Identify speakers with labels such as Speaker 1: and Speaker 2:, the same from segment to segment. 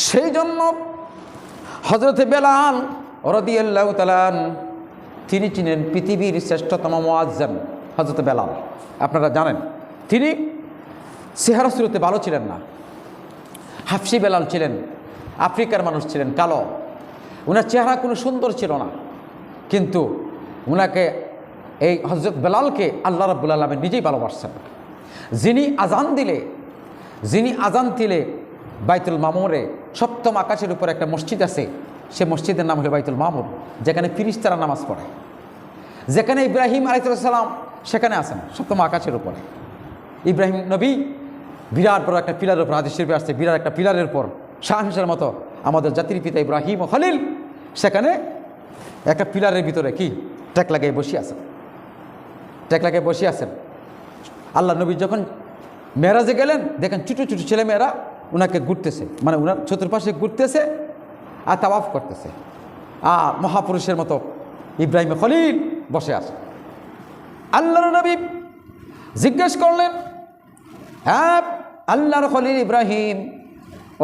Speaker 1: সেই জন্য হযরতে বেলাল রাদিয়াল্লাহু তাআলা তিনি ছিলেন পৃথিবীর শ্রেষ্ঠতম মুয়াজ্জিন। হযরতে বেলাল আপনারা জানেন, তিনি চেহারা শুরুতে ভালো ছিলেন না। হাফসি বেলাল ছিলেন, আফ্রিকার মানুষ ছিলেন, কালো। ওনার চেহারা কোনো সুন্দর ছিল না, কিন্তু ওনাকে এই হযরত বেলালকে আল্লাহ রাব্বুল আলামিন নিজেই ভালোবাসছেন। যিনি আজান দিলে বাইতুল মামুরে সপ্তম আকাশের উপর একটা মসজিদ আছে, সে মসজিদের নাম হলো বাইতুল মামুর, যেখানে ফিরিস্তারা নামাজ পড়ে, যেখানে ইব্রাহিম আলাইহিস সালাম সেখানে আছেন সপ্তম আকাশের উপরে। ইব্রাহিম নবী বিরাট বড় একটা পিলারের উপর, হাদিস শরীফে আসছে, বিরাট একটা পিলারের উপর শাহনশাহের মতো আমাদের জাতির পিতা ইব্রাহিম ও খলিল সেখানে একটা পিলারের ভিতরে কি ট্যাক লাগিয়ে বসে আছেন। আল্লাহ নবী যখন মেরাজে গেলেন, দেখেন ছোটো ছোটো ছেলেমেয়েরা ওনাকে ঘুরতেছে, মানে ওনার চতুর্পাশে ঘুরতেছে আর তাওয়াফ করতেছে, আর মহাপুরুষের মতো ইব্রাহিম খলিল বসে আছে। আল্লাহর নবী জিজ্ঞেস করলেন, হ্যাঁ আল্লাহর খলিল ইব্রাহিম,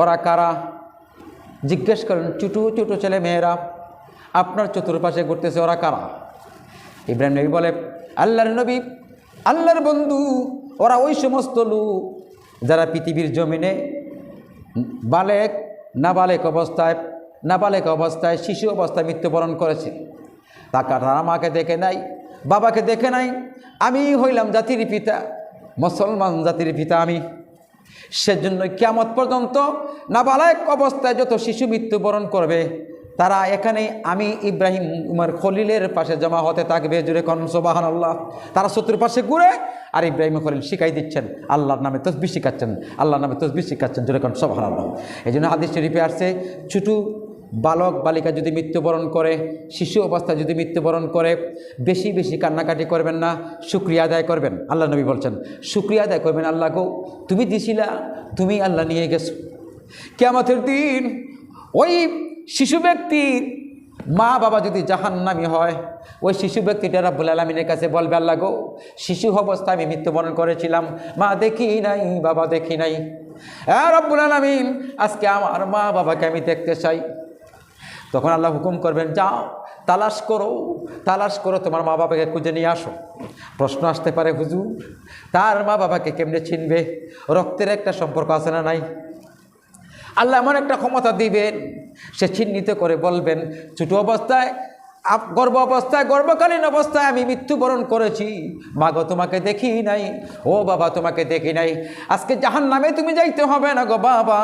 Speaker 1: ওরা কারা? জিজ্ঞেস করেন, ছোটো ছোটো ছেলে মেয়েরা আপনার চতুর্পাশে ঘুরতেছে, ওরা কারা? ইব্রাহিম নবী বলে, আল্লাহর নবী, আল্লাহর বন্ধু, ওরা ওই সমস্ত লোক যারা পৃথিবীর জমিনে নাবালেক অবস্থায় শিশু অবস্থায় মৃত্যুবরণ করেছে। তারা মাকে দেখে নাই, বাবাকে দেখে নাই। আমি হইলাম জাতির পিতা, মুসলমান জাতির পিতা আমি। সেজন্য কিয়ামত পর্যন্ত নাবালেক অবস্থায় যত শিশু মৃত্যুবরণ করবে, তারা এখানে আমি ইব্রাহিম উমর খলিলের পাশে জমা হতে থাকবে। জুড়ে কোন সুবহানাল্লাহ। তারা চতুর্পাশে ঘুরে আর ইব্রাহিম খলিল শিখাই দিচ্ছেন, আল্লাহর নামে তসবিহ শিখাচ্ছেন, আল্লাহর নামে তসবিহ শিখাচ্ছেন। জুড়ে কোন সুবহানাল্লাহ। এই জন্য হাদিস শরীফে আসছে, ছোটো বালক বালিকা যদি মৃত্যুবরণ করে, শিশু অবস্থায় যদি মৃত্যুবরণ করে, বেশি বেশি কান্নাকাটি করবেন না, শুকরিয়া আদায় করবেন। আল্লাহ নবী বলছেন, শুকরিয়া আদায় করবেন, আল্লাহ গো তুমি দিছিলা, তুমি আল্লাহ নিয়ে গেছো। কিয়ামতের দিন ওই শিশু ব্যক্তির মা বাবা যদি জাহান্নামী হয়, ওই শিশু ব্যক্তিটা রব্বুল আলামিনের কাছে বলবে, আল্লাহ গো শিশু অবস্থায় আমি মৃত্যুবরণ করেছিলাম, মা দেখি নাই, বাবা দেখি নাই। রব্বুল আলামিন আজকে আমার মা বাবাকে আমি দেখতে চাই। তখন আল্লাহ হুকুম করবেন, যাও তালাশ করো, তোমার মা বাবাকে খুঁজে নিয়ে আসো। প্রশ্ন আসতে পারে, হুজুর তার মা বাবাকে কেমনে চিনবে? রক্তের একটা সম্পর্ক আছে না নাই? আল্লাহ এমন একটা ক্ষমতা দিবেন, সে চিহ্নিত করে বলবেন, ছোটো অবস্থায় গর্ভকালীন অবস্থায় আমি মৃত্যুবরণ করেছি, মা গো তোমাকে দেখি নাই, ও বাবা তোমাকে দেখি নাই, আজকে জাহান্নামে তুমি যাইতে হবে না গো বাবা,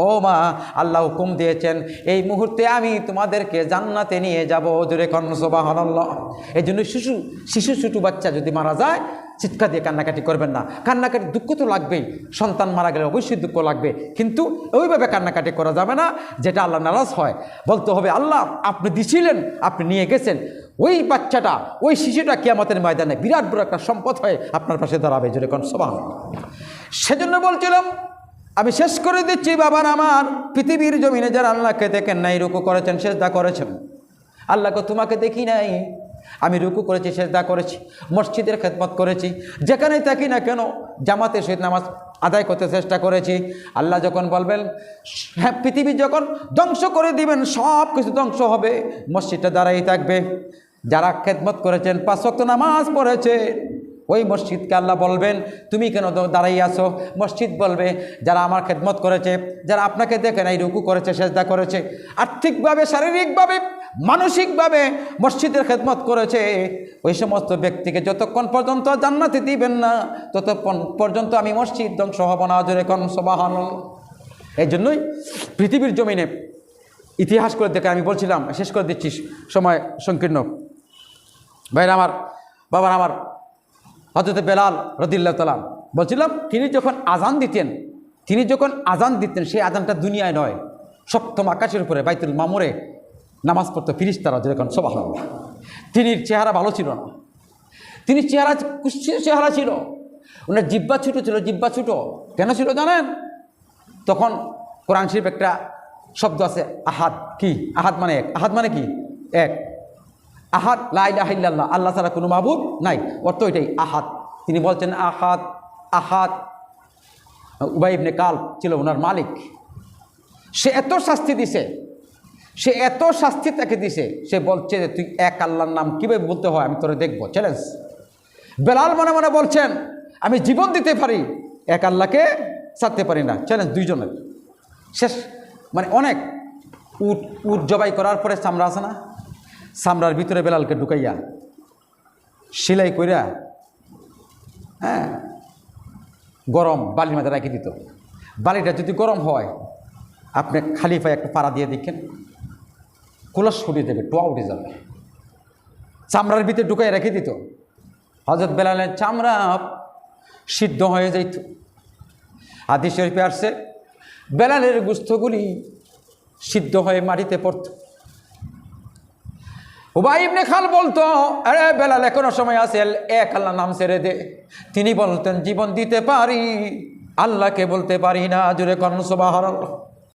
Speaker 1: ও মা আল্লাহ হুকুম দিয়েছেন এই মুহূর্তে আমি তোমাদেরকে জান্নাতে নিয়ে যাব। জোরে কোন সুবহানাল্লাহ। এই জন্য শিশু ছোটো বাচ্চা যদি মারা যায়, চিৎকার দিয়ে কান্নাকাটি করবেন না। কান্নাকাটি, দুঃখ তো লাগবেই, সন্তান মারা গেলে অবশ্যই দুঃখ লাগবে, কিন্তু ওইভাবে কান্নাকাটি করা যাবে না যেটা আল্লাহ নারাজ হয়। বলতে হবে, আল্লাহ আপনি দিছিলেন, আপনি নিয়ে গেছেন, ওই বাচ্চাটা, ওই শিশুটা কিয়ামতের ময়দানে বিরাট বড় একটা সম্পদ হয়ে আপনার পাশে দাঁড়াবে। জোরে কোন সুবহানাল্লাহ। সেজন্য বলছিলাম, আমি শেষ করে দিচ্ছি, বাবার আমার পৃথিবীর জমিনে যারা আল্লাহকে দেখেন নাই, রুকু করেছেন, সেজদা করেছেন, আল্লাহকে তোমাকে দেখি নাই, আমি রুকু করেছি, সেজদা করেছি, মসজিদের খেদমত করেছি, যেখানেই থাকি না কেন জামাতের সহিত নামাজ আদায় করতে চেষ্টা করেছি। আল্লাহ যখন বলবেন, হ্যাঁ পৃথিবী যখন ধ্বংস করে দিবেন, সব কিছু ধ্বংস হবে, মসজিদটা দাঁড়াই থাকবে। যারা খেদমত করেছেন, 5 ওয়াক্ত নামাজ পড়েছে, ওই মসজিদকে আল্লাহ বলবেন, তুমি কেন দাঁড়াই আছো? মসজিদ বলবে, যারা আমার খেদমত করেছে, যারা আপনাকে দেখে নাই, রুকু করেছে, সেজদা করেছে, আর্থিকভাবে, শারীরিকভাবে, মানসিকভাবে মসজিদের খেদমত করেছে, ওই সমস্ত ব্যক্তিকে যতক্ষণ পর্যন্ত জান্নাতে দিবেন না, ততক্ষণ পর্যন্ত আমি মসজিদ ধ্বংস হব না। জোরে কোন সুবহানাল্লাহ। এই জন্যই পৃথিবীর জমিনে ইতিহাস করে দেখে আমি বলছিলাম, শেষ করে দিচ্ছি, সময় সংকীর্ণ। ভাইরা আমার, বাবার আমার, হযরত বেলাল রাদিয়াল্লাহু তাআলা বলছিলাম, তিনি যখন আজান দিতেন, সেই আজানটা দুনিয়ায় নয়, সপ্তম আকাশের উপরে বাইতুল মামুরে নামাজ পড়তো ফিরিস্তারা। যেরকম সুবহানাল্লাহ। তিনি চেহারা ভালো ছিল না, তিনি চেহারা ছিল, ওনার জিহ্বা ছোটো ছিল। জিহ্বা ছোটো কেন ছিল জানেন? তখন কোরআন শরীফ একটা শব্দ আছে, আহাদ। কি আহাদ মানে? এক। আহাদ মানে কি? এক। আহাদ, লা ইলাহা ইল্লাল্লাহ, আল্লাহ ছাড়া কোনো মাবুদ নাই, অর্থ এটাই আহাদ। তিনি বলছেন আহাদ আহাদ। উবাই ইবনে কালব ছিল ওনার মালিক। সে এত শাস্তি দিছে, সে এত শাস্তি তাকে দিছে, সে বলছে যে তুই এক আল্লাহর নাম কীভাবে বলতে হয় আমি তোরে দেখবো, চ্যালেঞ্জ। বেলাল মনে মনে বলছেন আমি জীবন দিতে পারি, এক আল্লাহকে ছাড়তে পারি না, চ্যালেঞ্জ দুইজনের। শেষ মানে অনেক উট উট জবাই করার পরে চামড়া আছে না, চামড়ার ভিতরে বেলালকে ঢুকাইয়া সেলাই কইরা হ্যাঁ গরম বালির মাঝে রেখে দিত। বালিটা যদি গরম হয় আপনি খালি পায়ে একটা পাড়া দিয়ে দেখেন কুলাস ফুটিয়ে দেবে, টোয়া উঠে যাবে। চামড়ার ভিতরে ঢুকাই রেখে দিত। হযরত বেলালের চামড়া সিদ্ধ হয়ে যাইত। হাদিস শরীফে আসছে বেলালের গোশতগুলি সিদ্ধ হয়ে মাটিতে পড়ত। উবাই ইবনে খাল বলতো আরে বেলাল এখনো সময় আছে, এক আল্লাহ নাম ছেড়ে দে। তিনি বলতেন জীবন দিতে পারি, আল্লাহকে বলতে পারি না। জোরে কোন সুবহানাল্লাহ।